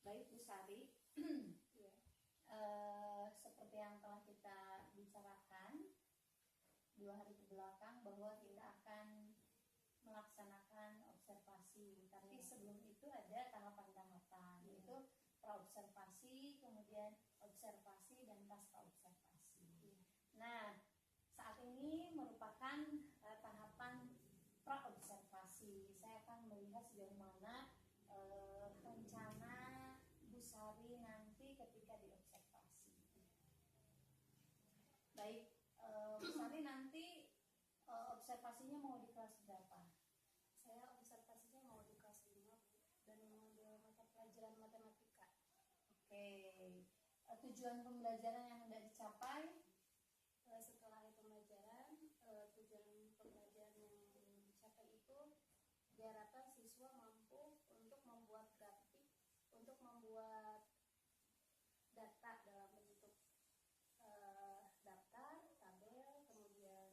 Baik Bu Sari, Ya. seperti yang telah kita bicarakan 2 hari ke belakang bahwa kita akan melaksanakan observasi. Tapi sebelum itu ada tahapan-tahapan, yaitu praobservasi, kemudian observasi dan pasca observasi. Nah, saat ini merupakan tahapan praobservasi. Saya akan melihat sejauh mana rencana Bu Sari nanti ketika diobservasi. Baik, Bu Sari nanti observasinya mau di kelas berapa? Saya observasinya mau di kelas 5 dan mengambil mata pelajaran matematika. Oke, tujuan pembelajaran yang hendak dicapai? Setelah pembelajaran, tujuan pembelajaran yang dicapai itu diharapkan siswa mampu untuk membuat grafik, untuk membuat data dalam bentuk daftar, tabel, kemudian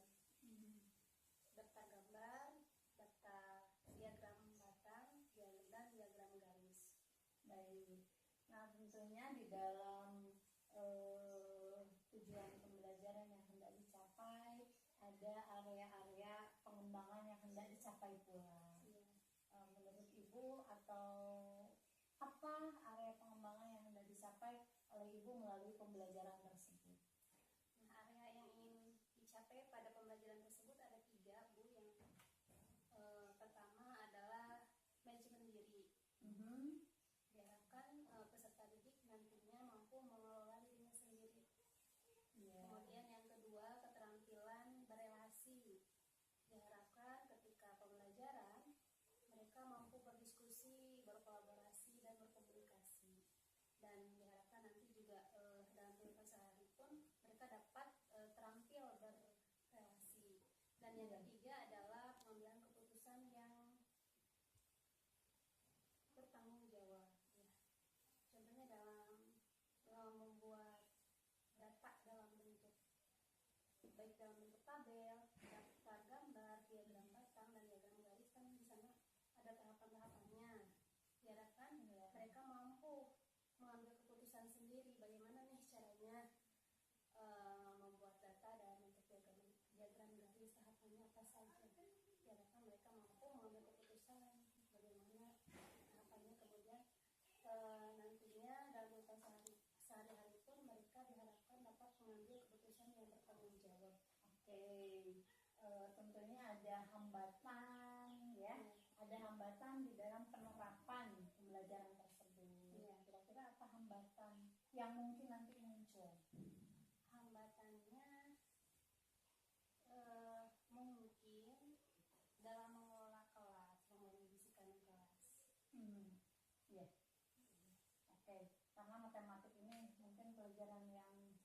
daftar gambar, daftar diagram batang, dan diagram garis. Baik. Nah, tentunya di dalam tujuan pembelajaran yang hendak dicapai ada area-area pengembangan yang hendak dicapai pula. Menurut Ibu, atau apa area pengembangan yang hendak dicapai oleh Ibu melalui pembelajaran tersebut? Nah, area yang ingin dicapai pada pembelajaran tersebut ada 3, Bu. Yang pertama adalah manajemen diri. Diharapkan peserta didik nantinya mampu mengelola dirinya sendiri. Kemudian yang kedua, keterampilan berelasi. Diharapkan ketika pembelajaran mereka mampu berdiskusi, berkolaborasi, dan berkomunikasi. Dan diharapkan nanti juga dalam kehidupan sehari pun mereka dapat terampil berrelasi. Dan yang ketiga adalah pengambilan keputusan yang bertanggung jawab. Contohnya dalam membuat data dalam bentuk, baik dalam bentuk tabel, daftar gambar, diagram batang, dan diagram garis, kan di sana ada tahapan-tahapannya. Diharapkan mereka mampu mengambil keputusan sendiri bagaimana nih caranya membuat data dalam bentuk diagram garis, tahapannya apa saja. Diharapkan mereka mampu mengambil keputusan bagaimana tahapannya, kemudian nantinya dalam kehidupan sehari-hari pun mereka diharapkan dapat mengambil keputusan yang bertanggung jawab. Oke, tentunya ada hambatan ya, ada hambatan di dalam penerapan pembelajaran tersebut. Kira-kira apa hambatan yang mungkin nanti muncul? Hambatannya mungkin dalam mengelola kelas, mengkondisikan kelas. Ya. Oke, karena matematik ini mungkin pelajaran yang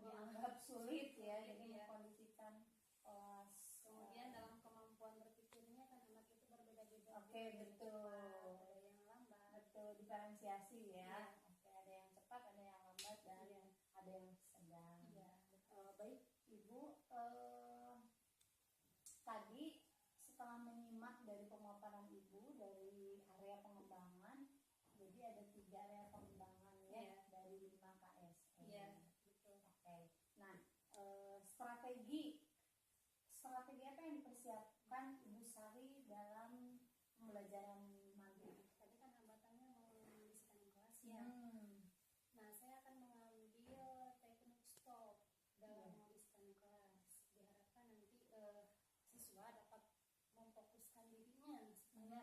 dianggap sulit ya, jadi mengkondisikan kelas. Kemudian dalam kemampuan berpikirnya kan anak itu berbeda-beda. Oke, betul. Ada yang lambat. Betul, diferensiasi ya. Oke, ada yang cepat, ada yang lambat, dan ada yang sedang. Baik, Ibu, tadi setelah menyimak dari pemaparan Ibu dari area pengembangan, jadi ada 3 area pengembangan ya, dari 5 KSN. Iya, betul. Oke. Nah, strategi apa yang dipersiapkan Ibu Sari dalam pembelajaran nanti? Tadi kan hambatannya mengkondisikan kelas ya. Nah, saya akan mengambil teknik stop dalam mengkondisikan kelas. Diharapkan nanti siswa dapat memfokuskan dirinya supaya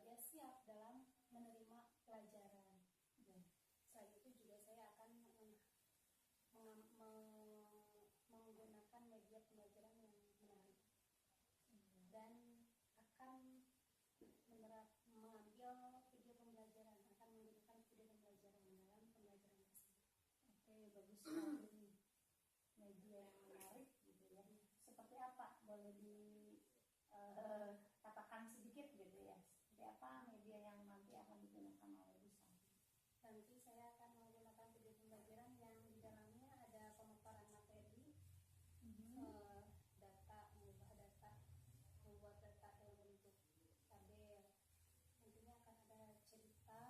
dia siap dalam menerima pelajaran. Selain itu juga saya akan menggunakan media pembelajaran yang menarik dan akan mengambil video pembelajaran, akan menggunakan video pembelajaran dalam pembelajaran tersebut. Oke, bagus sekali. Media yang menarik gitu ya. Seperti apa? Boleh dikatakan sedikit gitu ya. Seperti apa media yang nanti akan digunakan oleh Bu Sari? Nanti saya akan menggunakan video pembelajaran yang di dalamnya ada pemaparan materi, data, membuat data dalam bentuk tabel. Nantinya akan ada cerita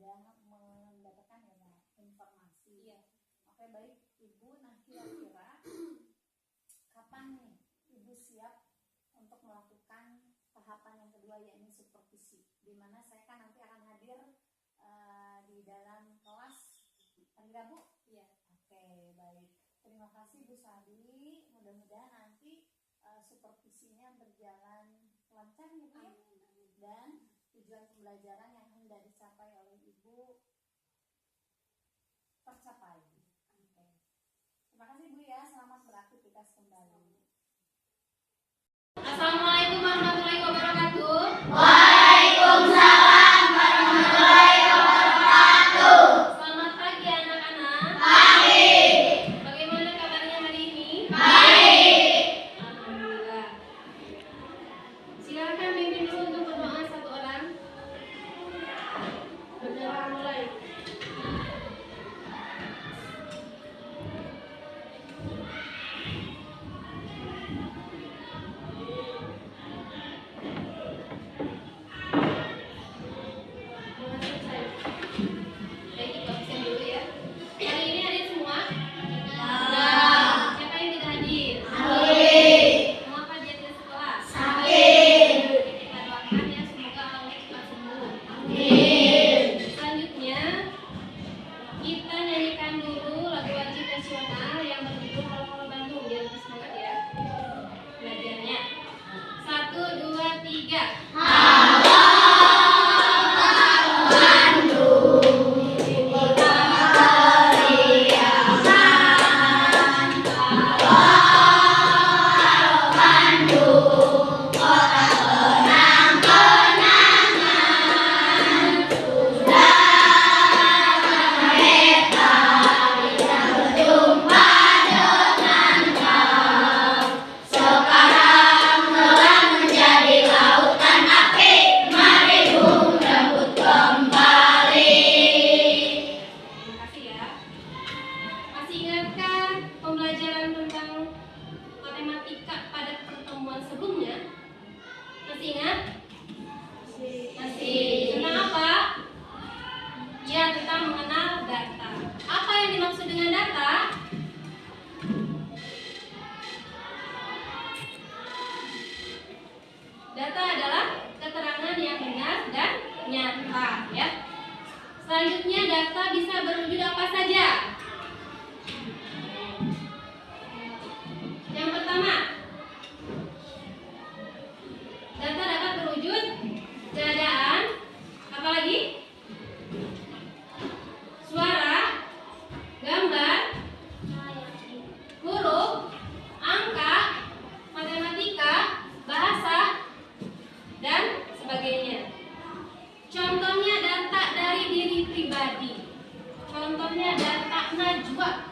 mudah mendapatkan ya informasi. Iya. Oke, baik Ibu. Nah, kira-kira kapan nih Ibu siap untuk melakukan tahapan yang kedua, yakni supervisi, di mana saya kan nanti akan hadir di dalam kelas hari Rabu? Iya. Oke, baik. Terima kasih Bu Sadi. Mudah-mudahan nanti supervisinya berjalan lancar ya Bu ya. Dan tujuan pembelajaran yang hendak dicapai oleh Ibu tercapai. Oke. Terima kasih Bu ya. Selamat beraktivitas kembali. Assalamualaikum warahmatullahi wabarakatuh. Waalaikumsalam warahmatullahi wabarakatuh. Selamat pagi anak-anak. Pagi. Bagaimana kabarnya hari ini? Baik. Alhamdulillah. Silakan pimpin dulu untuk berdoa satu orang. Berdoa mulai. Baik, kita absen dulu ya. Hari ini hadir semua? Siapa yang tidak hadir? Mengapa dia tidak sekelas? Kita doakan ya, semoga Allah cepat sembuh. Selanjutnya kita nyanyikan dulu lagu wajib nasional yang berjudul Halo Bandung, biar lebih semangat ya belajarnya. 1, 2, 3. Terima kasih ya. Masih ingatkah pembelajaran tentang matematika pada pertemuan sebelumnya? Masih ingat? Masih. Tentang apa? Ya, tentang mengenal data. Apa yang dimaksud dengan data? Data adalah keterangan yang benar dan nyata, ya. Selanjutnya data bisa berwujud apa saja? Yang pertama, data dapat berwujud keadaan, apalagi? Suara, gambar, huruf, angka, matematika, bahasa, dan sebagainya. Contohnya data dari diri pribadi. Contohnya data Najwa.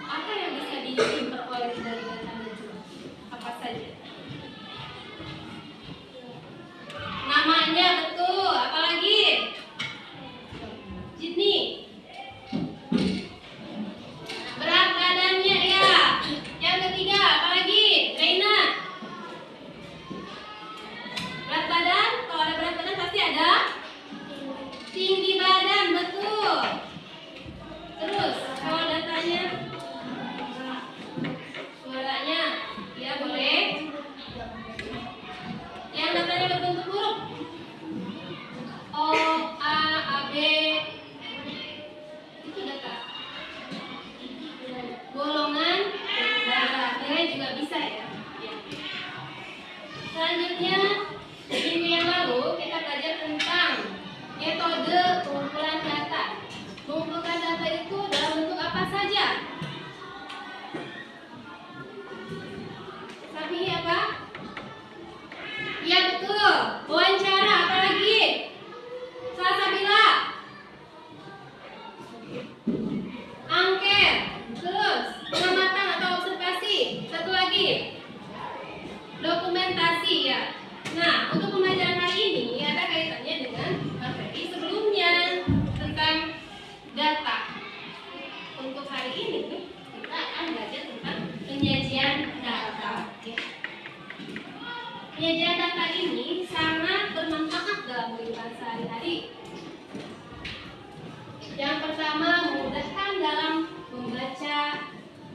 Apa yang bisa diperoleh dari data Najwa? Apa saja? Namanya betul. Apalagi? Jidni. Berat badannya ya. Yang ketiga, apalagi? Reina. Berat badan, kalau ada berat badan pasti ada tinggi badan, betul. Terus, kalau datanya, suaranya, ya boleh. Yang datanya berbentuk huruf, O, A, AB, itu data. Golongan darah, nilai juga bisa ya. Selanjutnya, minggu yang lalu kita belajar tentang metode pengumpulan data. Mengumpulkan data itu dalam bentuk apa saja? Tapi apa? Ya betul, wawancara, apalagi? Salsabila, angket, terus pengamatan atau observasi. Satu lagi, dokumentasi ya. Nah, untuk pembelajaran hari ini ada kaitannya dengan materi sebelumnya tentang data. Untuk hari ini kita akan belajar tentang penyajian data. Ya. Penyajian data ini sangat bermanfaat dalam kehidupan sehari-hari. Yang pertama, memudahkan dalam membaca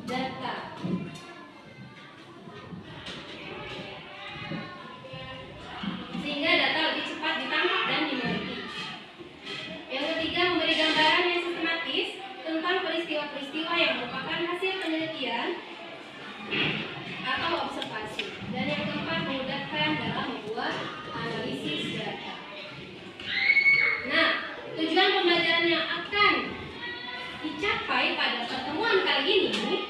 data. Sehingga data lebih cepat ditangkap dan dimengerti. Yang ketiga, memberi gambaran yang sistematis tentang peristiwa-peristiwa yang merupakan hasil penelitian atau observasi. Dan yang keempat, memudahkan dalam membuat analisis data. Nah, tujuan pembelajaran yang akan dicapai pada pertemuan kali ini,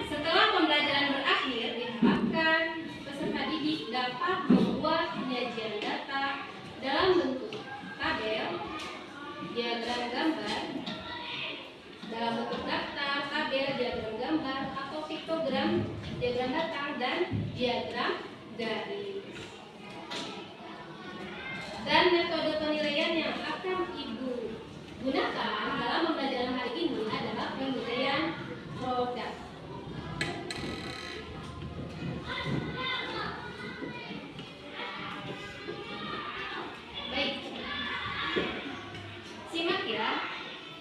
setelah pembelajaran berakhir, diharapkan peserta didik dapat membuat penyajian data dalam bentuk tabel, diagram gambar, dalam bentuk daftar, tabel, diagram gambar, atau piktogram, diagram datang, dan diagram garis. Dan metode penilaian yang akan Ibu gunakan dalam pembelajaran hari ini adalah penilaian produk. Baik, simak ya.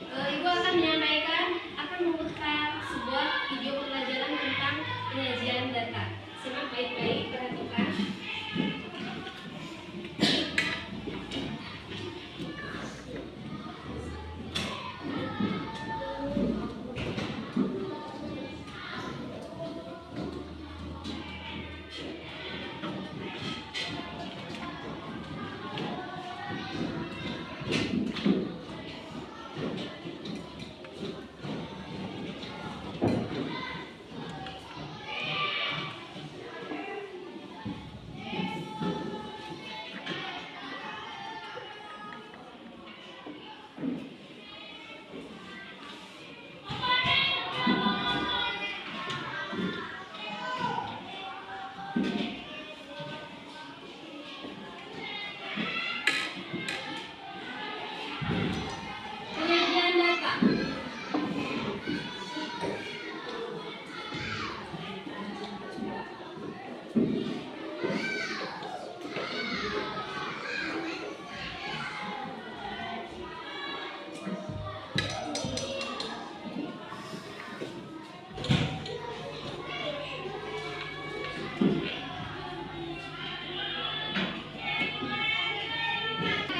Ibu akan menyampaikan, akan memutar sebuah video pembelajaran tentang penyajian data. Simak baik-baik, perhatikan. Penyajian data.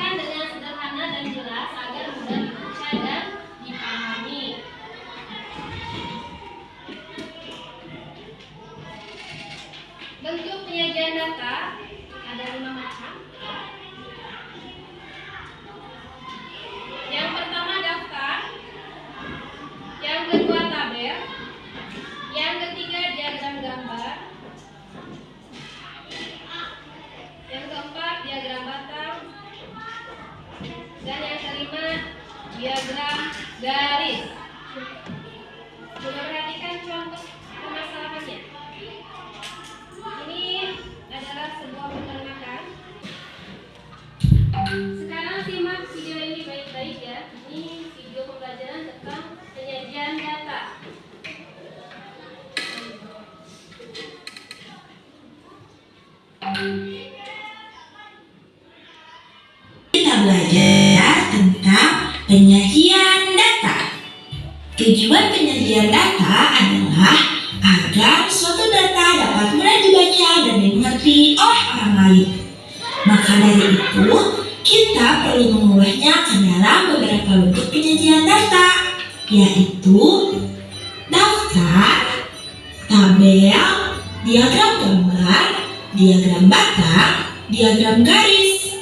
Dengan sederhana dan jelas agar mudah dibaca dan dipahami. Bentuk penyajian data ada 5 macam. Yang pertama daftar, yang kedua tabel, yang ketiga diagram gambar, yang keempat diagram batang, dan yang kelima diagram garis. Coba perhatikan contoh permasalahannya. Ini adalah sebuah peternakan. Sekarang simak video ini baik-baik ya. Ini video pembelajaran tentang penyajian data. Kita belajar tentang penyajian data. Tujuan penyajian data adalah agar suatu data dapat mudah dibaca dan dimengerti oleh orang lain. Maka dari itu, kita perlu mengubahnya ke dalam beberapa bentuk penyajian data, yaitu daftar, tabel, diagram gambar, diagram batang, diagram garis.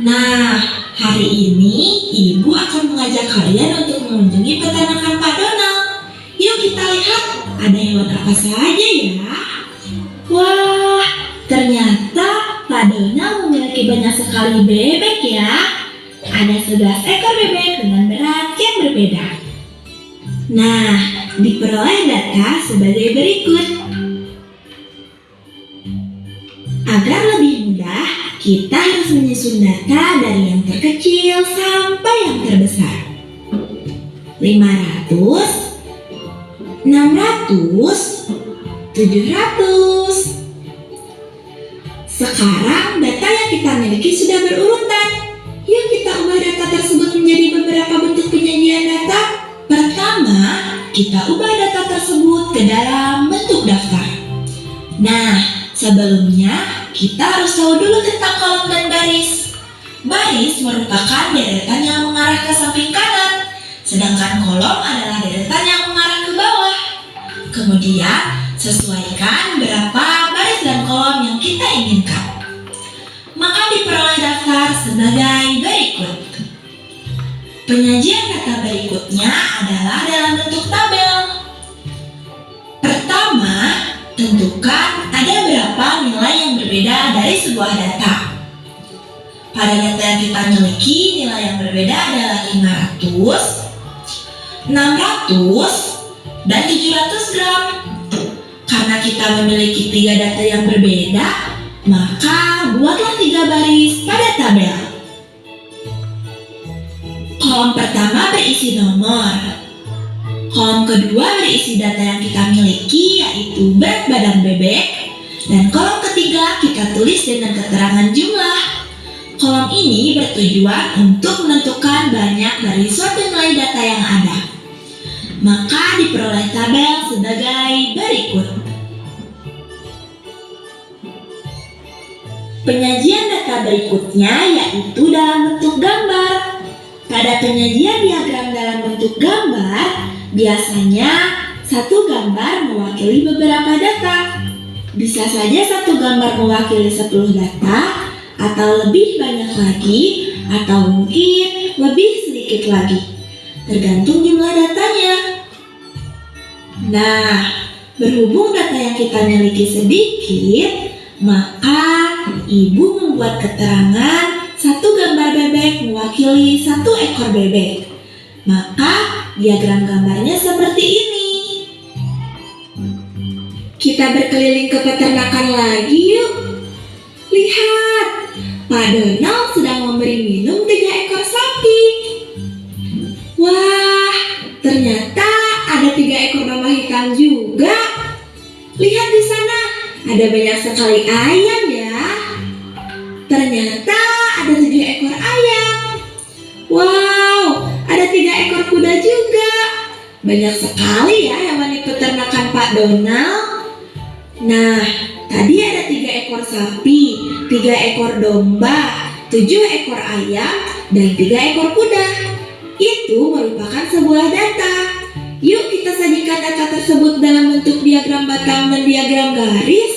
Nah, hari ini Ibu akan mengajak kalian untuk mengunjungi peternakan Pak Donald. Yuk kita lihat ada hewan apa saja ya. Wah, ternyata Pak Donald memiliki banyak sekali bebek ya. Ada 11 ekor bebek dengan berat yang berbeda. Nah, diperoleh data sebagai berikut. Agar lebih mudah, kita harus menyusun data dari yang terkecil sampai yang terbesar. 500, 600, 700. Sekarang data yang kita miliki sudah berurutan. Yuk kita ubah data tersebut menjadi beberapa bentuk penyajian data. Pertama, kita ubah data tersebut ke dalam bentuk daftar. Nah, sebelumnya kita harus tahu dulu tentang kolom dan baris. Baris merupakan deretan yang mengarah ke samping kanan, sedangkan kolom adalah deretan yang mengarah ke bawah. Kemudian, sesuaikan berapa baris dan kolom yang kita inginkan. Maka diperoleh daftar sebagai berikut. Penyajian data berikutnya adalah dalam bentuk tabel. Pertama, tentukan ada berapa nilai yang berbeda dari sebuah data. Pada data yang kita miliki, nilai yang berbeda adalah 500, 600, dan 700 gram. Karena kita memiliki 3 data yang berbeda, maka buatlah 3 baris pada tabel. Kolom pertama berisi nomor. Kolom kedua berisi data yang kita miliki, yaitu berat badan bebek. Dan kolom ketiga kita tulis dengan keterangan jumlah. Kolom ini bertujuan untuk menentukan banyak dari suatu nilai data yang ada. Maka diperoleh tabel sebagai berikut. Penyajian data berikutnya yaitu dalam bentuk gambar. Pada penyajian diagram dalam bentuk gambar, biasanya satu gambar mewakili beberapa data. Bisa saja satu gambar mewakili 10 data, atau lebih banyak lagi, atau mungkin lebih sedikit lagi, tergantung jumlah datanya. Nah, berhubung data yang kita miliki sedikit, maka ibu membuat keterangan satu gambar bebek mewakili 1 ekor bebek. Maka diagram gambarnya seperti ini. Kita berkeliling ke peternakan lagi yuk. Lihat, Pak Donald sedang memberi minum 3 ekor sapi. Wah, ternyata ada 3 ekor domba hitam juga. Lihat di sana, ada banyak sekali ayam ya. Ternyata ada 7 ekor ayam. Wow, ada 3 ekor kuda juga. Banyak sekali ya hewan di peternakan Pak Donald. Nah, tadi ada 3 ekor sapi, 3 ekor domba, 7 ekor ayam, dan 3 ekor kuda. Itu merupakan sebuah data. Yuk kita sajikan data tersebut dalam bentuk diagram batang dan diagram garis.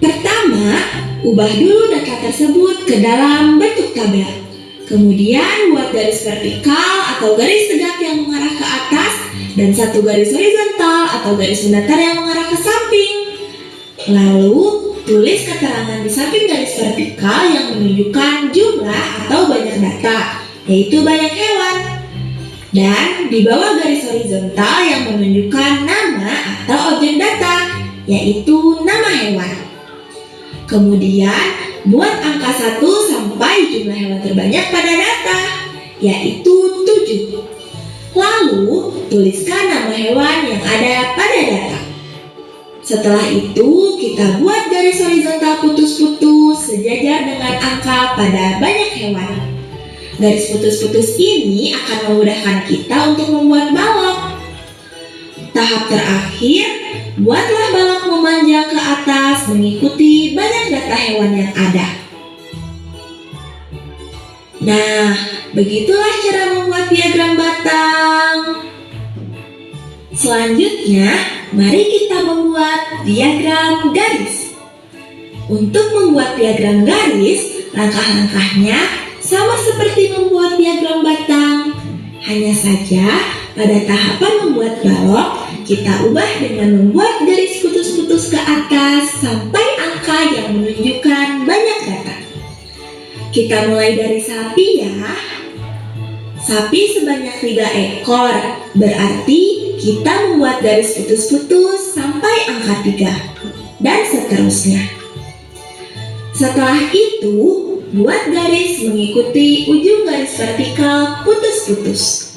Pertama, ubah dulu data tersebut ke dalam bentuk tabel. Kemudian buat garis vertikal atau garis tegak yang mengarah ke atas dan satu garis horizontal atau garis mendatar yang mengarah ke samping. Lalu tulis keterangan di samping garis vertikal yang menunjukkan jumlah atau banyak data, yaitu banyak hewan. Dan di bawah garis horizontal yang menunjukkan nama atau objek data, yaitu nama hewan. Kemudian buat angka 1 sampai jumlah hewan terbanyak pada data, yaitu 7. Lalu tuliskan nama hewan yang ada pada data. Setelah itu kita buat garis horizontal putus-putus sejajar dengan angka pada banyak hewan. Garis putus-putus ini akan memudahkan kita untuk membuat balok. Tahap terakhir, buatlah balok memanjang ke atas mengikuti banyak data hewan yang ada. Nah, begitulah cara membuat diagram batang. Selanjutnya, mari kita membuat diagram garis. Untuk membuat diagram garis, langkah-langkahnya sama seperti membuat diagram batang. Hanya saja, pada tahapan membuat balok, kita ubah dengan membuat garis putus-putus ke atas sampai angka yang menunjukkan banyak data. Kita mulai dari sapi ya. Sapi sebanyak 3 ekor, berarti kita membuat garis putus-putus sampai angka 3, dan seterusnya. Setelah itu, buat garis mengikuti ujung garis vertikal putus-putus.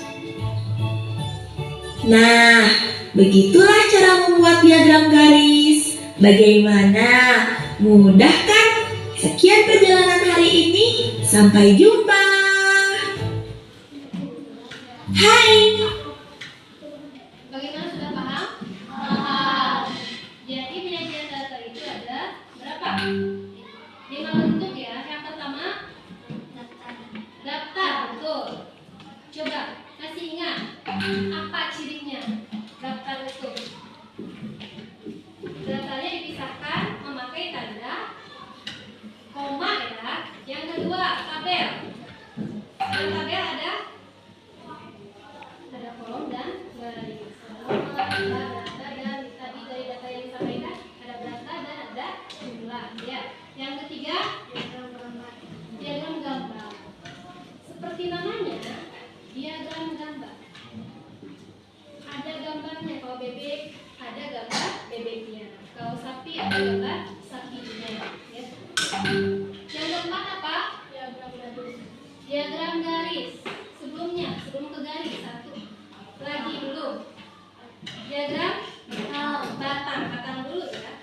Nah, begitulah cara membuat diagram garis. Bagaimana? Mudah kan? Sekian perjalanan hari ini. Sampai jumpa. Hai. Bagaimana, sudah paham? Paham. Jadi penyajian data itu ada berapa? 5 bentuk ya. Yang pertama daftar, betul. Coba kasih ingat apa cirinya daftar itu. Datanya dipisahkan memakai tanda koma ya. Yang kedua tabel. Dalam tabel ada kolom dan garis. Ada berapa dan tadi dari data yang disampaikan ada berapa dan ada jumlah ya. Yang ketiga diagram gambar. Seperti namanya, diagram gambar. Ada gambarnya. Kalau bebek ada gambar bebeknya. Kalau sapi ada gambar sapinya ya. Yang keempat apa? Diagram garis. Sebelum ke garis satu lagi belum. Diagram batang dulu ya.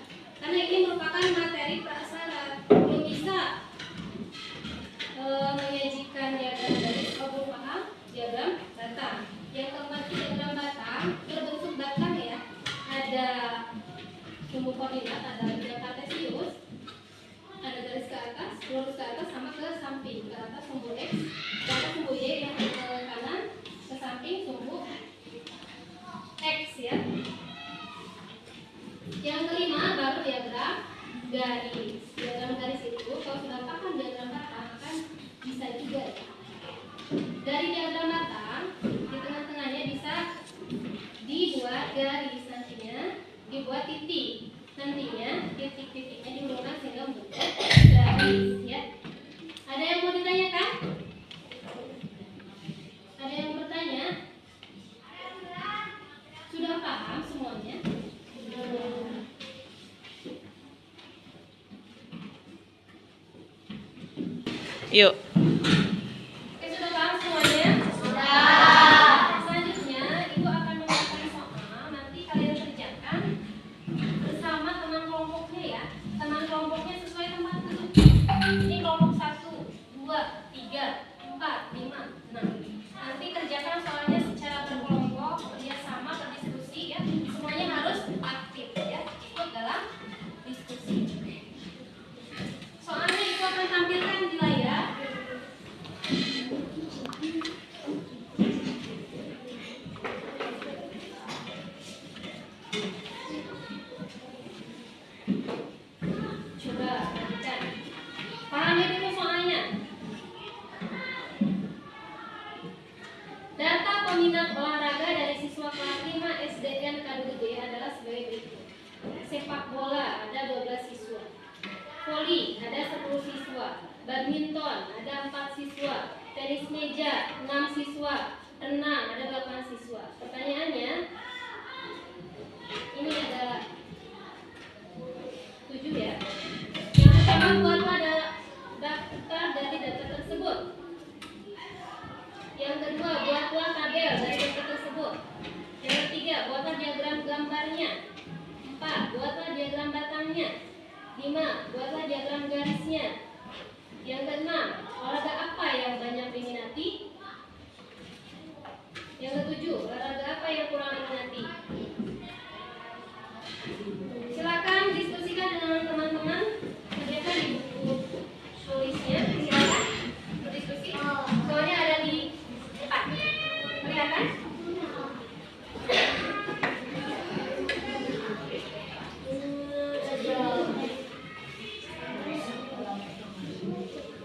Karena ini merupakan materi prasyarat. Belum bisa menyajikan diagram garis kalau belum paham diagram batang. Yang keempat diagram batang berbentuk batang ya. Ada sumbu koordinat, ada bidang kartesius, ada garis ke atas, lurus ke atas sama ke samping. Ke atas sumbu X, ke atas sumbu Y, yang ke kanan ke samping sumbu X ya. Yang kelima baru diagram garis. Diagram garis itu kalau sudah paham diagram batang kan bisa juga ya. Dari diagram batang di tengah-tengahnya bisa dibuat garis, nantinya dibuat titik. Nantinya titik-titiknya dihubungkan sehingga membentuk garis ya. Ada yang mau ditanyakan? Ada yang bertanya? Sudah paham semuanya? Yuk. Oke, sudah paham semuanya? Sudah. Selanjutnya Ibu akan memberikan soal. Nanti kalian kerjakan bersama teman kelompoknya ya. Teman kelompoknya sesuai tempat duduk. Ini kelompok 1, 2, 3, 4, 5, 6. Nanti kerjakan soalnya secara berkelompok, bekerjasama, berdiskusi ya. Semuanya harus aktif ya. Ikut dalam diskusi. Soalnya Ibu akan tampilkan di layar. Coba perhatikan. Pahami dulu soalnya. Data peminat olahraga dari siswa kelas 5 SDN Kadugede adalah sebagai berikut. Sepak bola ada 12 siswa. Voli ada 10 siswa. Badminton ada 4 siswa. Tenis meja 6 siswa. Renang ada 8 siswa. Pertanyaannya, ini ada 7 ya. Yang pertama, buatlah daftar dari data tersebut. Yang kedua, buatlah tabel dari data tersebut. Yang ketiga, buatlah diagram gambarnya. 4, buatlah diagram batangnya. 5, buatlah diagram garisnya. Yang keenam, olahraga apa yang banyak diminati? Yang ketujuh, olahraga apa yang kurang diminati? Silakan diskusikan dengan teman-teman. Kerjakan di buku tulisnya. Silakan berdiskusi. Soalnya ada di depan. Kelihatan?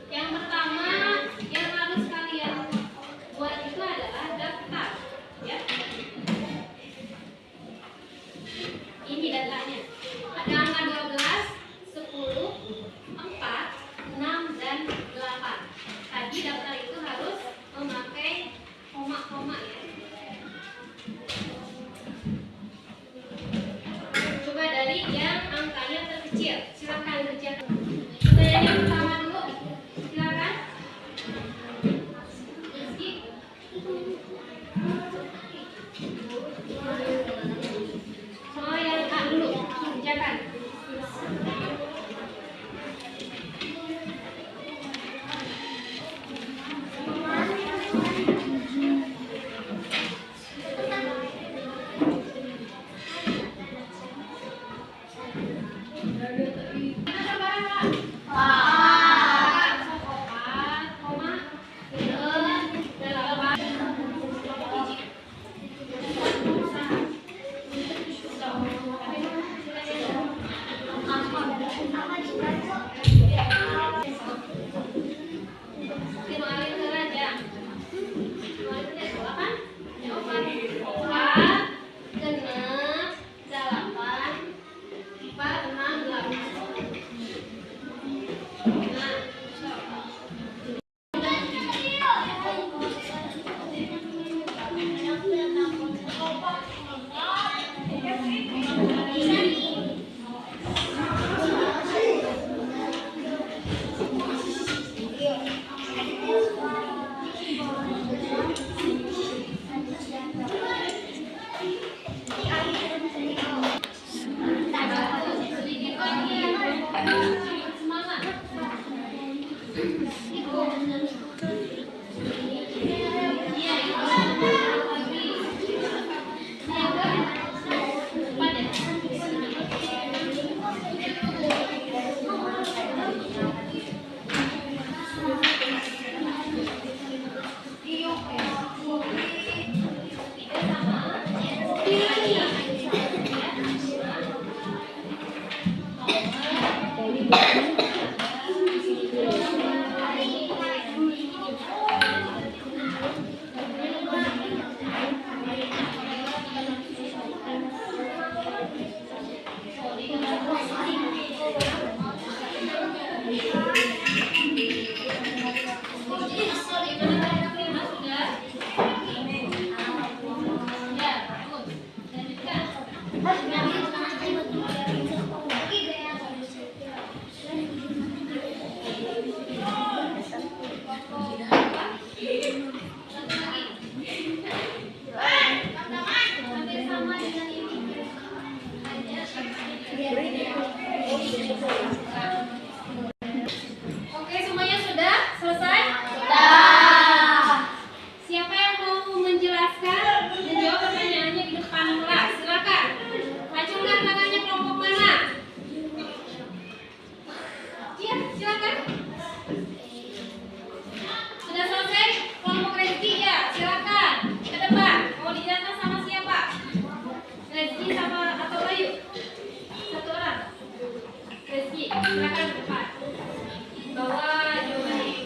Yang pertama yang harus kalian buat itu adalah daftar ya. Ini datanya. Ada angka 12, 10, 4, 6, dan 8. Tadi daftar itu harus memakai koma-koma ya. Coba dari yang angkanya terkecil. Silakan kerjakan. Pertanyaan yang pertama dulu. Silakan. Rizky. Soal yang A dulu. Kerjakan. Oke, semuanya sudah selesai? Siapa yang mau menjelaskan, menjawab pertanyaannya di depan kelas? Silakan. Acungkan tangannya kelompok mana? Iya, silakan. Sudah selesai? Kelompok Rezeki ya, silakan. Ke depan. Mau dijelaskan sama siapa? Rezeki sama atau Bayu? Satu orang. Rezeki, silakan ke depan. Bawa jawabannya.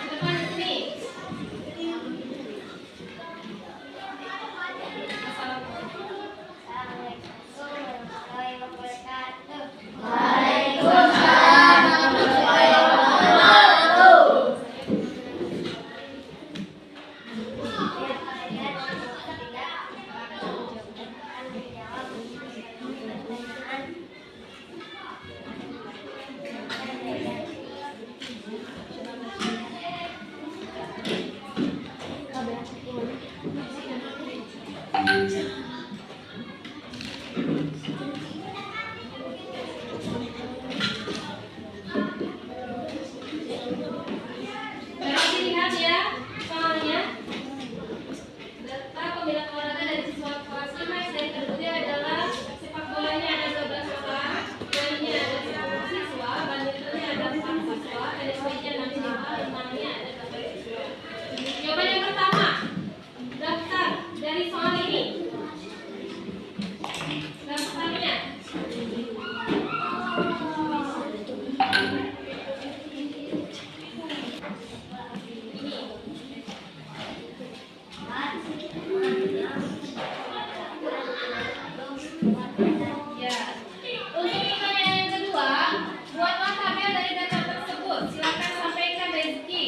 Depan sini. Berarti lihat ya soalnya. Data pemilihan olahraga dari siswa kelas 5 SD terbukti adalah sepak bolanya ada 12 orang, volinya ada 10 siswa, badmintonnya ada 4 siswa, tenis meja 6 siswa, renangnya ada 8 siswa. Jawaban yang pertama, daftar dari soal ini. Daftarnya. Ya. Untuk pertanyaan yang kedua, buatlah tabel dari data tersebut. Silakan sampaikan Rezeki.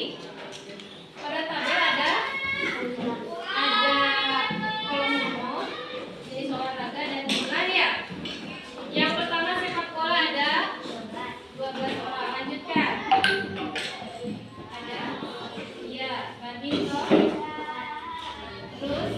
Pada tabel ada kolom nomor, jenis olahraga dan jumlah ya. Yang pertama sepak bola ada 12 orang. Lanjutkan. Ada ya badminton. Terus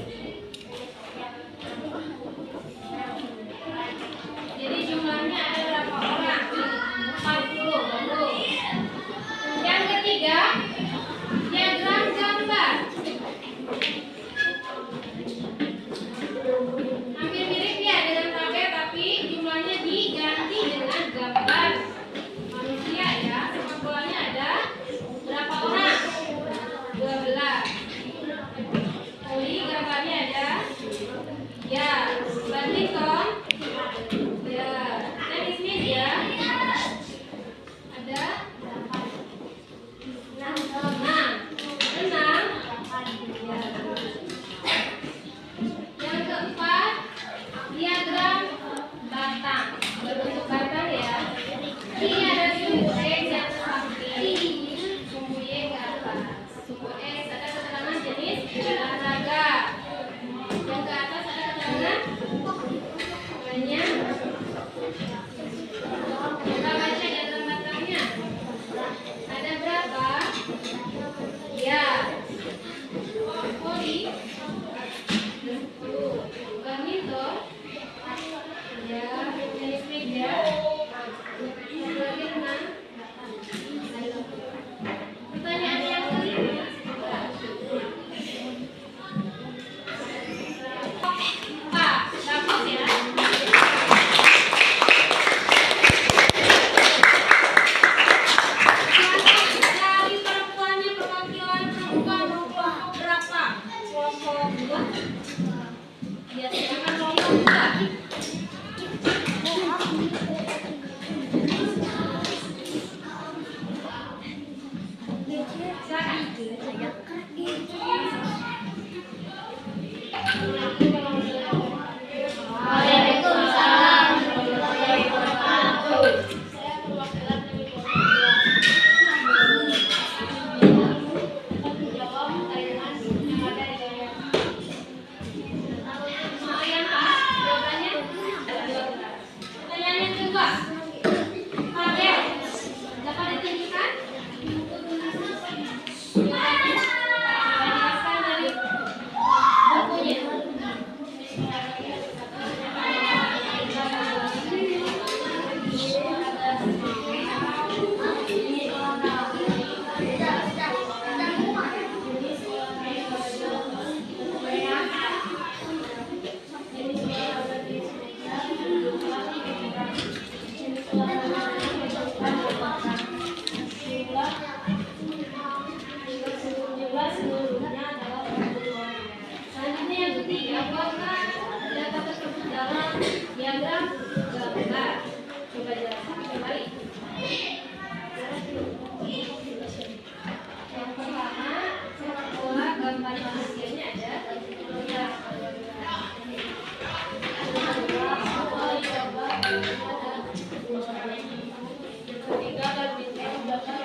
Ya, silakan ngomong juga. Waalaikumsalam warahmatullahi wabarakatuh. Saya perwakilan dari jawab pertanyaan yang ada di layar. Semuanya Pak, jawabannya pertanyaannya juga. Fabel, dapat ditunjukkan? Jawabannya dijelaskan dari bukunya. Selanjutnya yang ketiga, apakah data tersebut dalam diagram gambar? Coba jelaskan kembali. Yang pertama, sepak bola gambar manusianya ada. Ketiga, dan bintang data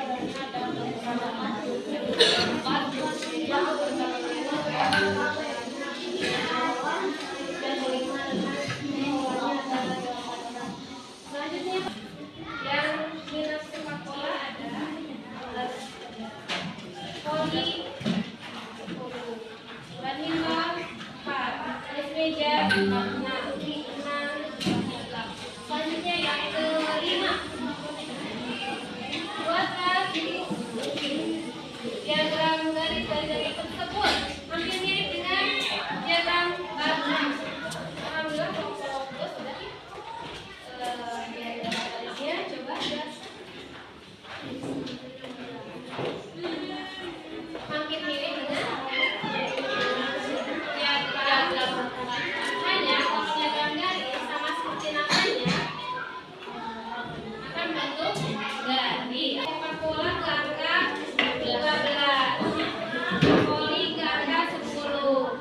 selanjutnya yang minat sepak bola ada voli, badminton, 4, tenis meja, 6. Selanjutnya yang kelima, buatkan diagram garis dari tersebut hampir mirip dengan diagram baris. Alhamdulillah kalau sudah diagram garisnya coba ya. Hampir mirip dengan diagram. Hanya kalau diagram garis sama seperti namanya akan bentuk garis. Sepak bola ke angka 12, voli ke angka 10,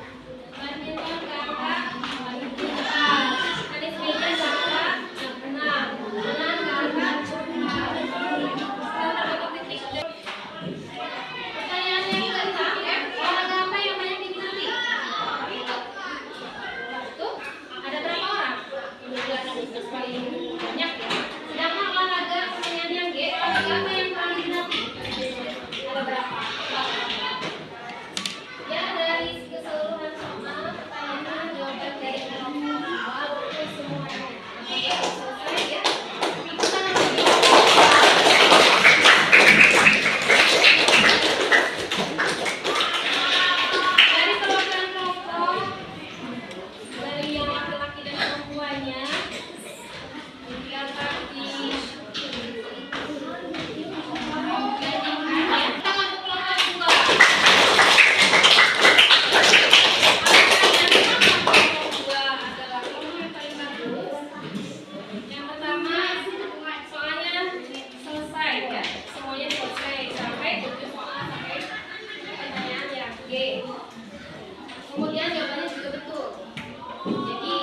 badminton ke angka 4, tenis meja ke angka 6, renang ke angka 4. Setelah terbentuk titik. Pertanyaannya yang ke-6, olahraga apa yang banyak diminati? Tuh, ada berapa orang? 12 paling banyak ya. Sedangkan olahraga pertanyaan yang G, olahraga apa yang paling diminati? Ada berapa? Ya, dari keseluruhan soal pertanyaan jawaban dari waktu semuanya. Selesai ya. Ikutan lagi. Dari perwakilan kelompok, dari yang laki-laki dan perempuannya, diangkat di yang pertama, soalnya selesai ya, semuanya selesai sampai 7 soal sampai pertanyaan yang G. Kemudian jawabannya juga betul. Jadi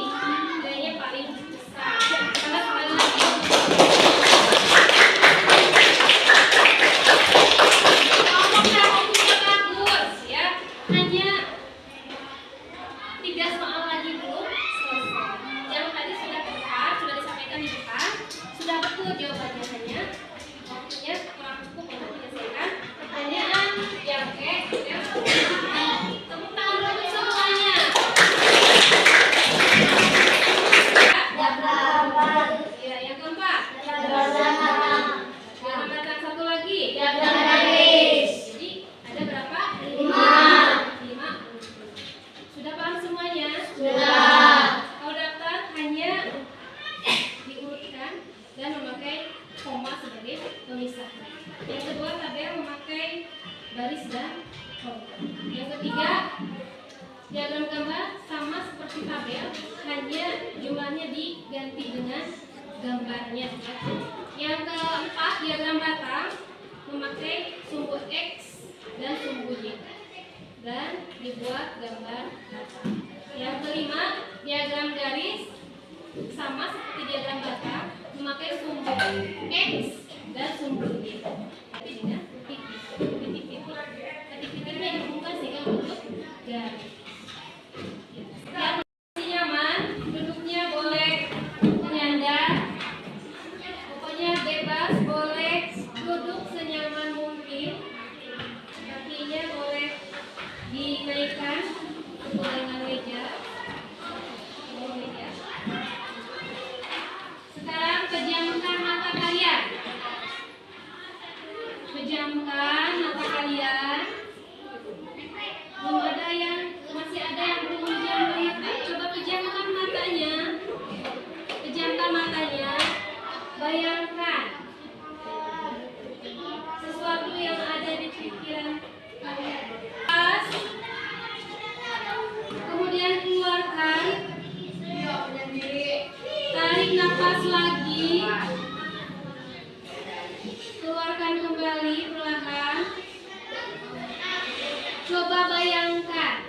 nilainya paling besar. Karena sekali lagi kelompoknya bagus ya. Hanya 3 soal lagi belum selesai. Yang tadi sudah tepat, sudah disampaikan di depan, sudah betul jawabannya, hanya waktunya kurang cukup untuk menyelesaikan pertanyaan yang tepuk tangan untuk semuanya. Ya, yang keempat. Yang satu lagi. Jadi ada berapa? 5. Sudah paham semuanya? Kalau daftar hanya diurutkan dan memakai koma sebagai pemisah. Yang kedua, tabel memakai baris dan koma. Yang ketiga seperti tabel, hanya jumlahnya diganti dengan gambarnya. Yang keempat, diagram batang memakai sumbu X dan sumbu Y dan dibuat gambar batang. Yang kelima, diagram garis sama seperti diagram batang memakai sumbu X dan sumbu Y. Tapi dengan titik-titik. Titik-titiknya dihubungkan sehingga bentuk garis. Yang masih nyaman, duduknya boleh menyandar. Pokoknya bebas, boleh duduk senyaman mungkin. Kakinya boleh dinaikkan dengan meja. Sekarang pejamkan mata kalian. Pejamkan mata kalian. Belum ada yang masih ada yang belum pejam. Coba pejamkan matanya. Pejamkan matanya. Bayangkan sesuatu yang ada di pikiran kalian. Kemudian keluarkan. Tarik nafas lagi. Keluarkan kembali perlahan. Coba bayangkan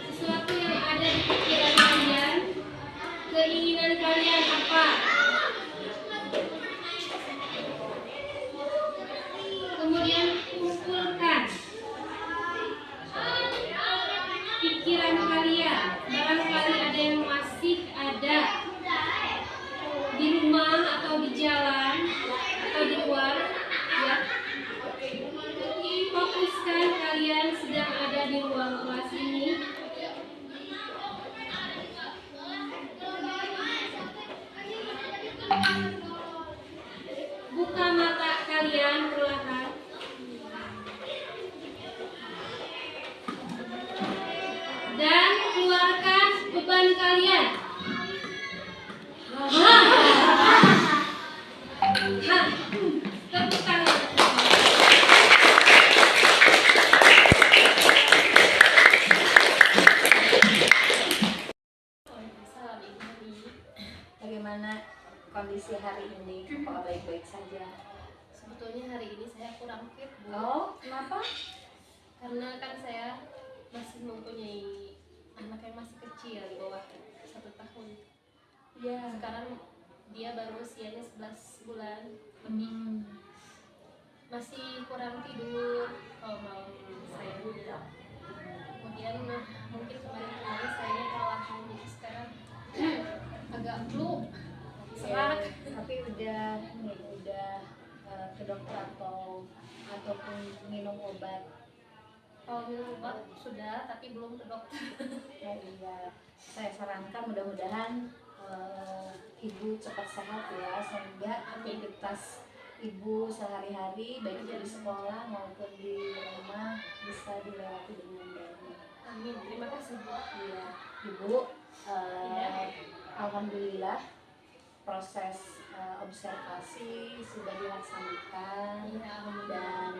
sesuatu yang ada di pikiran kalian. Keinginan kalian apa? Kemudian kumpulkan pikiran kalian. Barangkali ada yang masih ada di rumah atau di jalan atau di luar, ya. Fokuskan kalian sedang ada di ruang kelas ini. Buka mata kalian perlahan. Dan keluarkan beban kalian. Tepuk tangan. Bagaimana kondisi hari ini? Apakah baik-baik saja? Sebetulnya hari ini saya kurang fit, Bu. Oh, kenapa? Karena kan saya masih mempunyai anak yang masih kecil di bawah 1 tahun. Ya. Sekarang dia baru usianya 11 bulan lebih. Masih kurang tidur kalau malam saya muda. Kemudian mungkin kemarin saya kelelahan, jadi sekarang agak flu, serak. Tapi udah ke dokter ataupun minum obat. Kalau minum obat sudah, tapi belum ke dokter. Ya, iya. Saya sarankan mudah-mudahan ibu cepat sehat ya, sehingga aktivitas ibu sehari-hari baik itu di sekolah maupun di rumah bisa dilewati dengan baik. Amin. Terima kasih, Bu. Iya, ibu. Alhamdulillah proses observasi sudah dilaksanakan, dan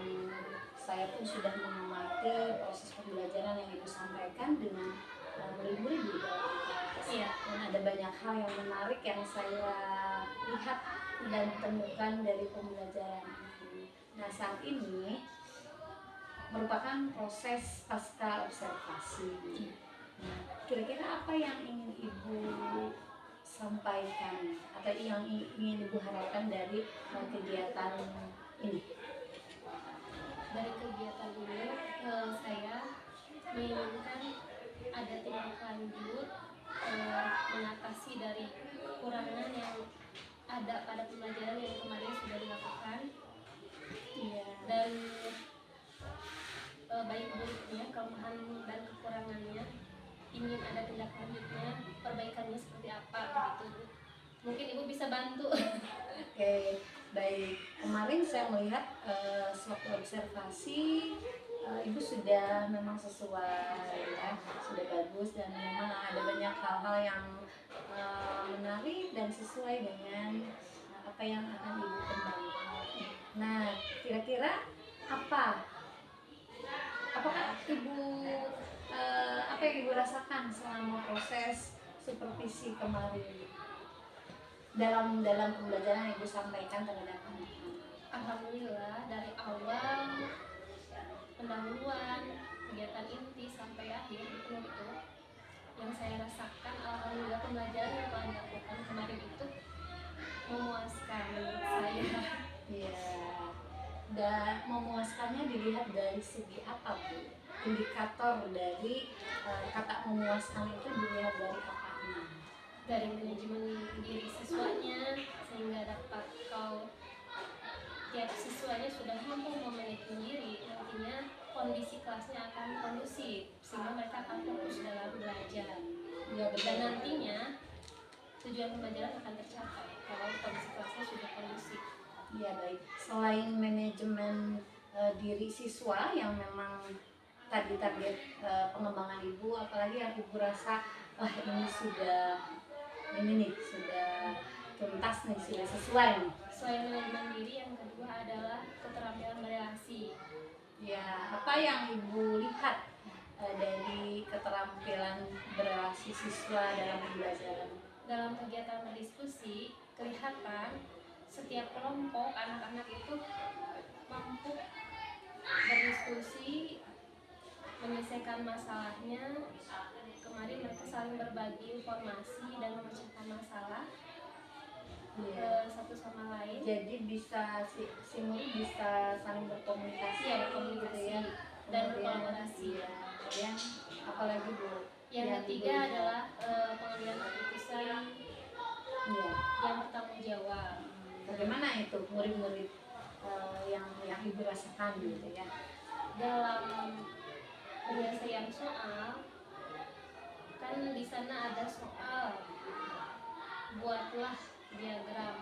saya pun sudah mengamati proses pembelajaran yang ibu sampaikan dengan beribu-ribu dalam kelas. Iya. Dan ada banyak hal yang menarik yang saya lihat dan temukan dari pembelajaran ini. Nah, saat ini merupakan proses pasca observasi. Nah, kira-kira apa yang ingin ibu sampaikan atau yang ingin ibu harapkan dari kegiatan ini? Dari kegiatan ini saya menginginkan ada tindak lanjut mengatasi dari kekurangan yang ada pada pembelajaran yang kemarin sudah dilakukan. Iya. Dan baik buruknya, kelemahan dan kekurangannya, ingin ada tindak lanjutnya, perbaikannya seperti apa begitu. Mungkin ibu bisa bantu. Oke, baik. Kemarin saya melihat sewaktu observasi ibu sudah memang sesuai ya, sudah bagus, dan memang ada banyak hal-hal yang menarik dan sesuai dengan apa yang akan ibu kembangkan. Nah, kira-kira apakah ibu apa yang ibu rasakan selama proses supervisi kemarin dalam pembelajaran yang ibu sampaikan terhadap anak-anak? Alhamdulillah dari awal pendahuluan kegiatan inti sampai akhir penutup yang saya rasakan, alhamdulillah pembelajaran yang telah dilakukan kemarin itu memuaskan menurut saya. Ya, dan memuaskannya dilihat dari segi apa Bu? Indikator dari kata memuaskan itu dilihat dari apanya? Dari manajemen diri siswanya, sehingga dapat tiap siswanya sudah mampu memanage diri, nantinya kondisi kelasnya akan kondusif sehingga mereka akan fokus dalam belajar. Ya, Dan nantinya tujuan pembelajaran akan tercapai kalau kondisi kelasnya sudah kondusif. Ya, baik. Selain manajemen diri siswa yang memang tadi target pengembangan ibu, apalagi yang ibu rasa ini sudah tuntas nih, sudah sesuai nih. Selain manajemen diri, yang kedua adalah keterampilan berelasi. Ya, apa yang ibu lihat dari keterampilan berelasi siswa dalam pembelajaran? Dalam kegiatan berdiskusi, kelihatan setiap kelompok anak-anak itu mampu berdiskusi, menyelesaikan masalahnya. Kemarin mereka saling berbagi informasi dan memecahkan masalah satu sama lain. Jadi bisa si murid bisa saling berkomunikasi, Ya, berkomunikasi gitu ya, dan berkolaborasi. Ya. Kemudian apalagi Bu? Yang ketiga adalah pengambilan keputusan yang bertanggung jawab. Bagaimana itu murid-murid yang ibu rasakan gitu ya? Dalam penyelesaian soal, kan di sana ada soal, buatlah diagram,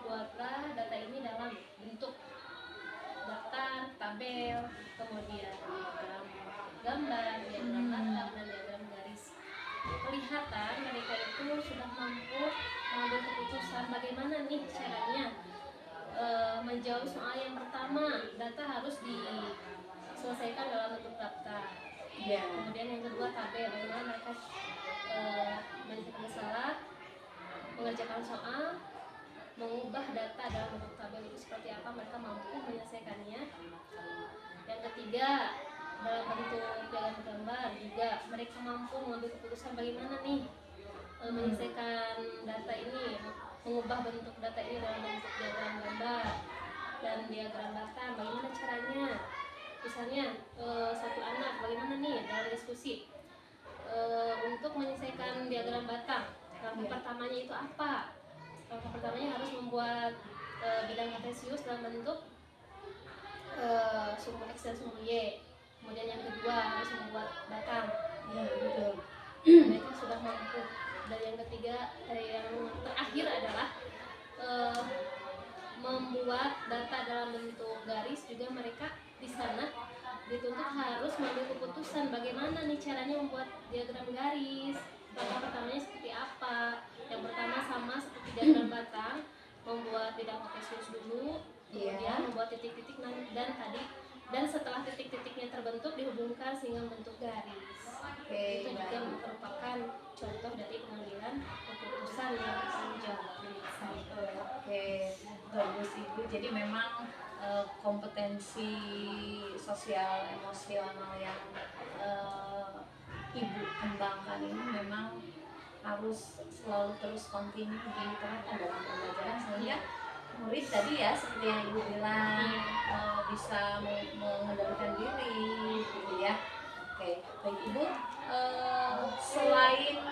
buatlah data ini dalam bentuk daftar, tabel, kemudian diagram gambar, diagram latar, dan diagram garis. Kelihatan mereka itu sudah mampu mengambil keputusan bagaimana nih caranya menjawab soal yang pertama. Data harus diselesaikan dalam bentuk daftar. Kemudian yang kedua tabel, bagaimana mereka menyelesaikan masalah, mengerjakan soal, mengubah data dalam bentuk tabel itu seperti apa, mereka mampu menyelesaikannya. Yang ketiga, dalam bentuk diagram gambar juga mereka mampu mengambil keputusan bagaimana nih menyelesaikan data ini, mengubah bentuk data ini dalam bentuk diagram gambar dan diagram batang. Bagaimana caranya? Misalnya satu anak bagaimana nih dalam diskusi untuk menyelesaikan diagram batang. Langkah pertamanya itu apa? Langkah pertamanya harus membuat bidang kartesius dalam bentuk sumbu X dan sumbu Y. Kemudian yang kedua harus membuat batang. Betul. Mereka sudah mampu. Dan yang ketiga, yang terakhir adalah membuat data dalam bentuk garis. Juga mereka di sana dituntut harus mengambil keputusan bagaimana nih caranya membuat diagram garis. Langkah pertamanya seperti apa? Yang pertama sama seperti diagram batang, membuat bidang kartesius dulu, kemudian membuat titik-titik dan setelah titik-titiknya terbentuk dihubungkan sehingga membentuk garis. Itu juga merupakan contoh dari pengambilan keputusan yang bertanggung jawab. Bagus Ibu. Jadi memang kompetensi sosial emosional yang Ibu kembangkan ini memang harus selalu terus kontinu diterapkan dalam pembelajaran sehingga murid tadi ya seperti yang Ibu bilang bisa mengendalikan diri gitu ya. Baik Ibu, selain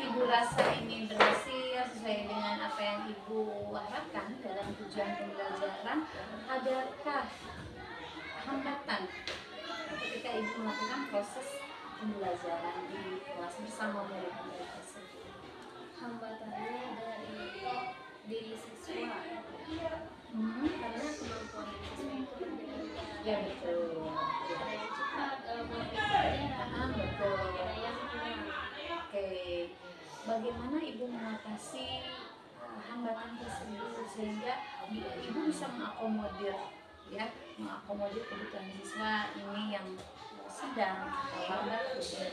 Ibu rasa ini berhasil sesuai dengan apa yang Ibu harapkan dalam tujuan pembelajaran, adakah hambatan ketika Ibu melakukan proses pembelajaran di kelas bersama murid-murid tersebut? Hambatannya dari diri siswa, karena kemampuan diri siswa itu berbeda-beda. Ya betul. Ada yang cepat mengambil pelajaran, Betul. ada yang kurang. Bagaimana Ibu mengatasi hambatan tersebut sehingga Ibu bisa mengakomodir kebutuhan siswa ini yang sedang atau lambat gitu.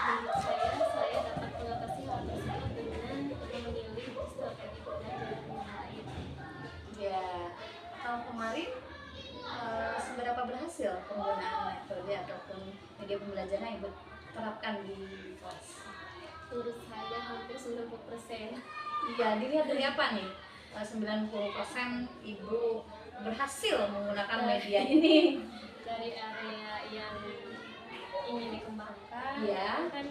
Menurut saya dapat mengatasi hal tersebut dengan memilih strategi pembelajaran yang lain. Ya, tahun kemarin seberapa berhasil penggunaan metode ataupun media pembelajaran yang Ibu terapkan di kelas? Menurut saya hampir 90%. Iya, dilihat dari apa nih? 90% Ibu berhasil menggunakan media ini. Dari area yang ingin dikembangkan, Iya. kan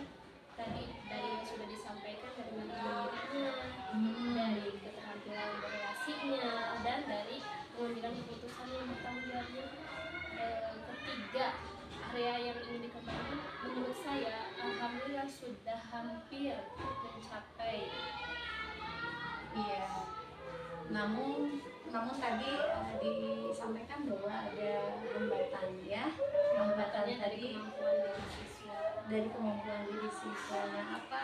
tadi dari yang sudah disampaikan dari manajemen dirinya, Hmm. dari keterampilan berrelasinya, dan dari pengambilan keputusan yang bertanggung jawabnya. Ketiga area yang ingin dikembangkan, menurut saya alhamdulillah sudah hampir mencapai. Iya. Namun tadi disampaikan bahwa ada hambatan ya. Hambatannya tadi Kemampuan diri siswa. dari kemampuan diri siswa. Nah, apa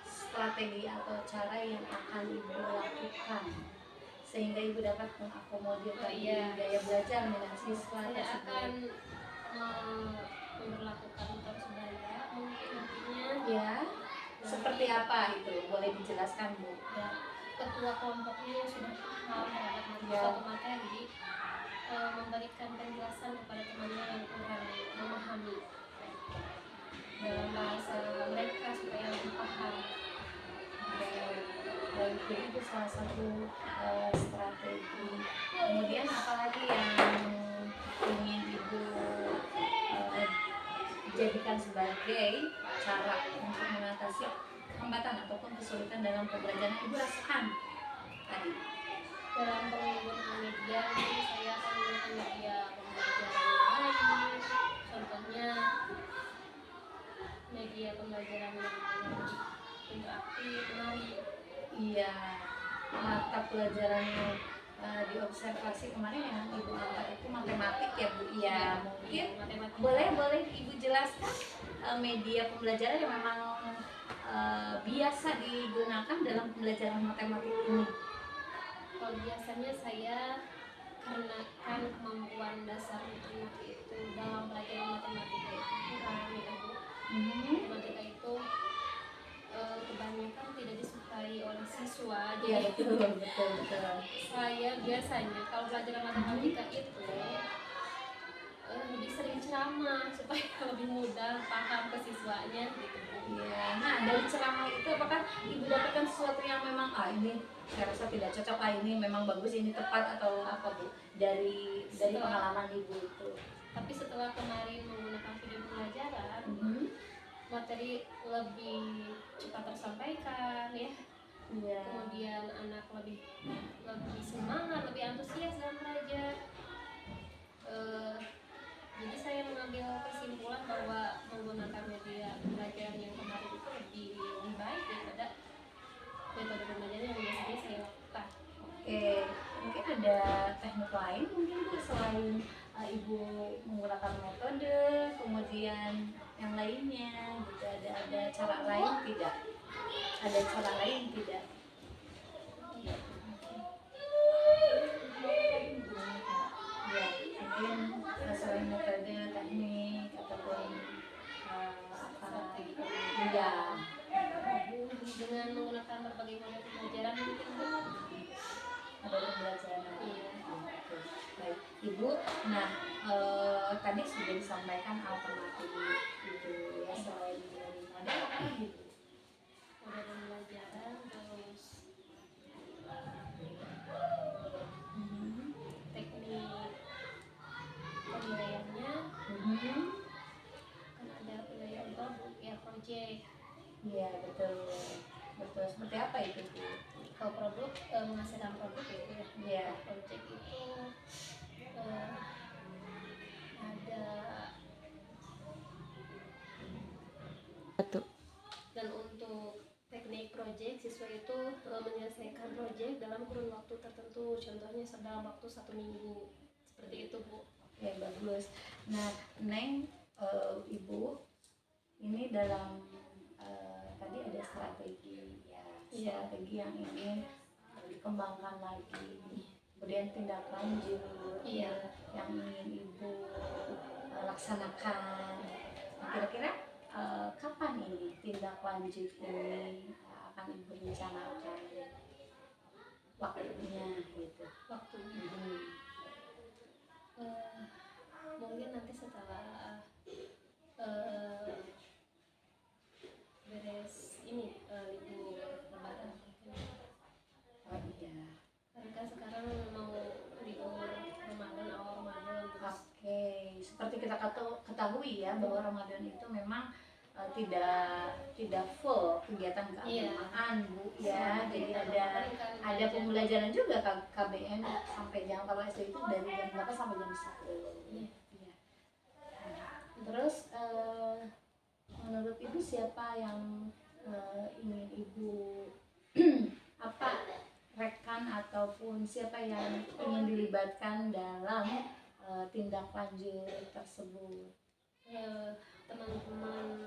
strategi atau cara yang akan Ibu lakukan sehingga Ibu dapat mengakomodir tadi Iya. gaya belajar minat siswa Saya tersebut? akan memperlakukan motor sebaya mungkin nantinya. Ya, seperti apa itu? Boleh dijelaskan, Bu? Ya, ketua kelompoknya yang sudah paham terhadap Ya. suatu materi, memberikan penjelasan kepada temannya yang kurang memahami dalam bahasa mereka supaya lebih paham. Dan itu salah satu strategi. Kemudian apalagi yang ingin Ibu jadikan sebagai cara untuk mengatasi hambatan ataupun kesulitan dalam pembelajaran yang Ibu rasakan tadi? Dalam penggunaan media, mungkin saya akan menggunakan media pembelajaran yang lain. Contohnya media pembelajaran yang lebih interaktif, menarik. Iya, mata pelajaran yang diobservasi kemarin yang Ibu angkat itu matematik ya, Bu? Iya, mungkin Matematika. boleh Ibu jelaskan media pembelajaran yang memang biasa digunakan dalam pembelajaran matematik ini? Kalau biasanya saya, karena kan kemampuan dasar anak itu dalam pelajaran matematika itu kurang ya Bu. Matematika itu kebanyakan tidak disukai oleh siswa. Iya, Jadi betul. saya biasanya kalau pelajaran matematika itu lebih sering ceramah supaya lebih mudah paham ke siswanya gitu Bu. Iya, nah dari ceramah itu apakah Ibu dapatkan sesuatu yang memang ini saya rasa tidak cocok, ini memang bagus, ini tepat, atau apa, Bu? Dari pengalaman Ibu itu? Tapi setelah kemarin menggunakan video pembelajaran, materi lebih cepat tersampaikan ya. Iya. Kemudian anak lebih semangat, lebih antusias dalam belajar. Jadi saya mengambil kesimpulan bahwa menggunakan media pembelajaran yang kemarin itu lebih baik daripada metode pembelajaran yang biasanya saya lakukan. Oke, mungkin ada teknik lain mungkin Bu selain Ibu menggunakan metode, kemudian yang lainnya gitu, ada cara lain tidak? Ada cara lain tidak? Ya, mungkin selain metode, teknik ataupun Strategi ya, dengan menggunakan berbagai model pembelajaran mungkin Bu. ada pembelajaran. Iya. Baik, Ibu. Nah, tadi sudah disampaikan alternatif itu ya, selain dari model apa lagi, Bu? Model pembelajaran terus teknik penilaiannya, kan ada penilaian produk ya, project. Iya, betul. Seperti apa itu, Bu? Kalau produk menghasilkan produk itu ya. Iya. Project itu ada dan untuk teknik project siswa itu menyelesaikan project dalam kurun waktu tertentu, contohnya dalam waktu 1 minggu, seperti itu Bu. Ya, bagus. Nah, Neng, Ibu, ini dalam tadi ada strategi ya, Iya. strategi yang ingin dikembangkan lagi. Kemudian tindak lanjut Iya. yang ingin Ibu laksanakan. Nah, kira-kira kapan ini tindak lanjut ini akan ibu rencanakan waktunya gitu? Waktunya mungkin nanti setelah beres ini libur lebaran mungkin. Oh iya. Karena kan sekarang mau libur Ramadan, awal Ramadan terus. Oke, seperti kita ketahui ya bahwa Ramadan itu memang tidak full kegiatan keagamaan, Bu ya. Jadi ada pembelajaran juga KBM sampai jam, kalau SD itu dari jam berapa sampai jam 1. Iya. Iya. Terus menurut Ibu siapa yang ingin Ibu apa rekan ataupun siapa yang ingin dilibatkan dalam tindak lanjut tersebut? Teman-teman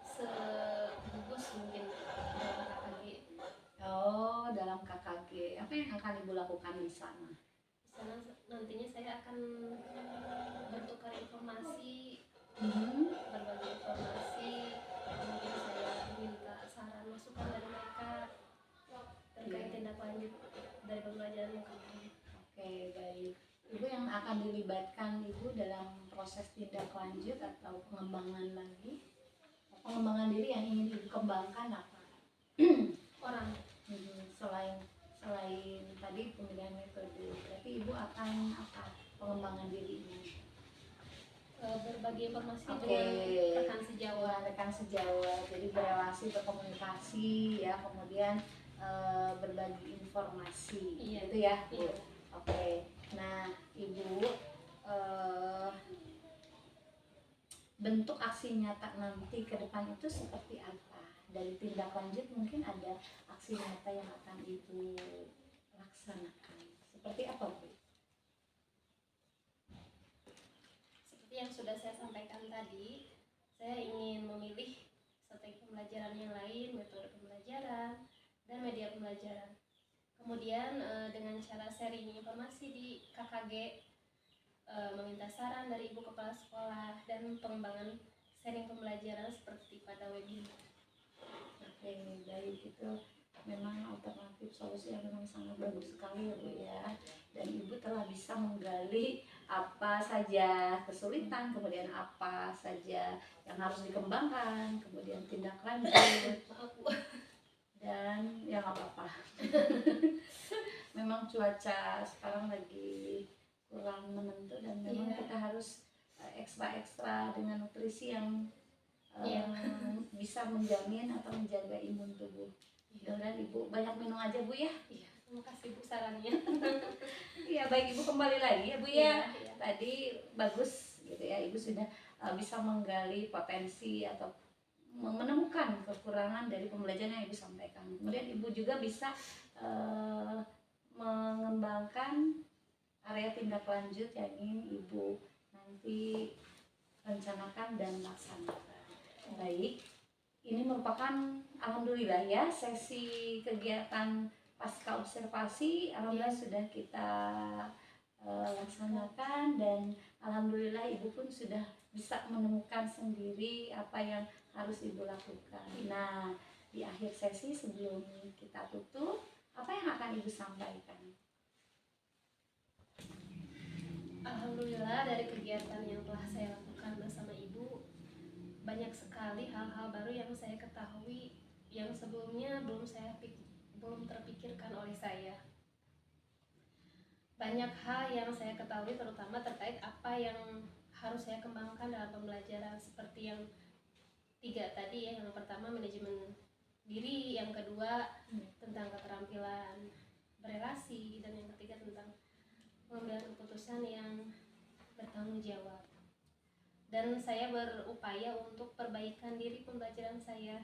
segugus mungkin dalam KKG. Oh, dalam KKG. Apa yang akan Ibu lakukan di sana? Di sana nantinya saya akan bertukar informasi, berbagi informasi, mungkin saya minta saran masukan dari mereka terkait tindak lanjut dari pembelajaran yang kemarin. Oke, baik. Ibu yang akan dilibatkan Ibu dalam proses tindak lanjut atau pengembangan diri yang ingin Ibu kembangkan apa? Orang. Selain tadi pemilihan metode, berarti Ibu akan apa pengembangan dirinya? Berbagi informasi Oke. dengan rekan sejawat. Jadi berrelasi, berkomunikasi ya, kemudian berbagi informasi. Iya. Gitu ya, Bu. Iya. Oke. Nah, Ibu bentuk aksi nyata nanti ke depan itu seperti apa? Dari tindak lanjut mungkin ada aksi nyata yang akan Ibu laksanakan. Seperti apa, Bu? Seperti yang sudah saya sampaikan tadi, saya ingin memilih strategi pembelajaran yang lain, metode pembelajaran, dan media pembelajaran. Kemudian dengan cara sharing informasi di KKG, meminta saran dari ibu kepala sekolah, dan pengembangan sharing pembelajaran seperti pada webinar. Oke, baik, itu memang alternatif solusi yang memang sangat bagus sekali ya, Bu ya. Dan Ibu telah bisa menggali apa saja kesulitan, kemudian apa saja yang harus dikembangkan, kemudian tindak lanjut, dan ya nggak apa-apa. Memang cuaca sekarang lagi kurang menentu dan memang kita harus ekstra dengan nutrisi yang bisa menjamin atau menjaga imun tubuh. Mudah-mudahan Ibu banyak minum aja, Bu ya. Iya, terima kasih Bu sarannya. Iya, baik, Ibu kembali lagi ya, Bu ya. Iya. Tadi bagus gitu ya, Ibu sudah bisa menggali potensi atau menemukan kekurangan dari pembelajaran yang Ibu sampaikan. Kemudian Ibu juga bisa mengembangkan area tindak lanjut yang ingin Ibu nanti rencanakan dan laksanakan. Baik, ini merupakan alhamdulillah ya sesi kegiatan pasca observasi alhamdulillah sudah kita laksanakan, dan alhamdulillah Ibu pun sudah bisa menemukan sendiri apa yang harus Ibu lakukan. Nah, di akhir sesi sebelum kita tutup, apa yang akan Ibu sampaikan? Alhamdulillah dari kegiatan yang telah saya lakukan bersama Ibu, banyak sekali hal-hal baru yang saya ketahui yang sebelumnya belum terpikirkan oleh saya. Banyak hal yang saya ketahui terutama terkait apa yang harus saya kembangkan dalam pembelajaran, seperti yang 3 tadi ya. Yang pertama manajemen diri, yang kedua tentang keterampilan berelasi, dan yang ketiga tentang mengambil keputusan yang bertanggung jawab. Dan saya berupaya untuk perbaikan diri pembelajaran saya.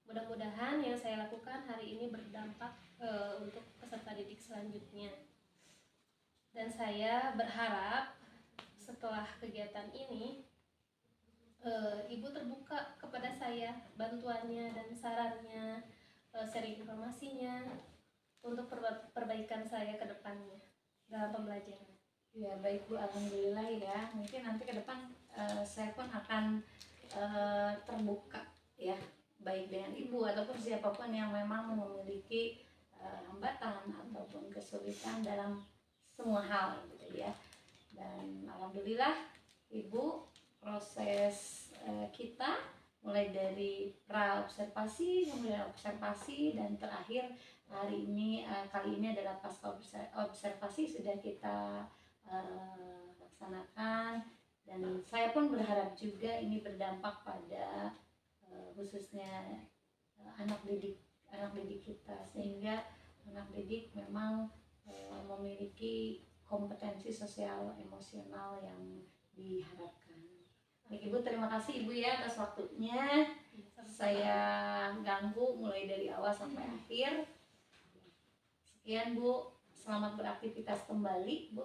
Mudah-mudahan yang saya lakukan hari ini berdampak untuk peserta didik selanjutnya. Dan saya berharap setelah kegiatan ini Ibu terbuka kepada saya bantuannya dan sarannya, sharing informasinya untuk perbaikan saya ke depannya dalam pembelajaran. Ya baik Bu, alhamdulillah ya. Mungkin nanti ke depan saya pun akan terbuka ya, baik dengan Ibu ataupun siapapun yang memang memiliki hambatan ataupun kesulitan dalam semua hal gitu ya. Dan alhamdulillah Ibu, proses kita mulai dari pra observasi, kemudian observasi, dan terakhir hari ini kali ini adalah pasca observasi sudah kita laksanakan, dan saya pun berharap juga ini berdampak pada khususnya anak didik kita, sehingga anak didik memang memiliki kompetensi sosial emosional yang diharapkan. Baik Ibu, terima kasih Ibu ya atas waktunya. Saya ganggu mulai dari awal sampai akhir. Sekian Bu, selamat beraktivitas kembali Bu.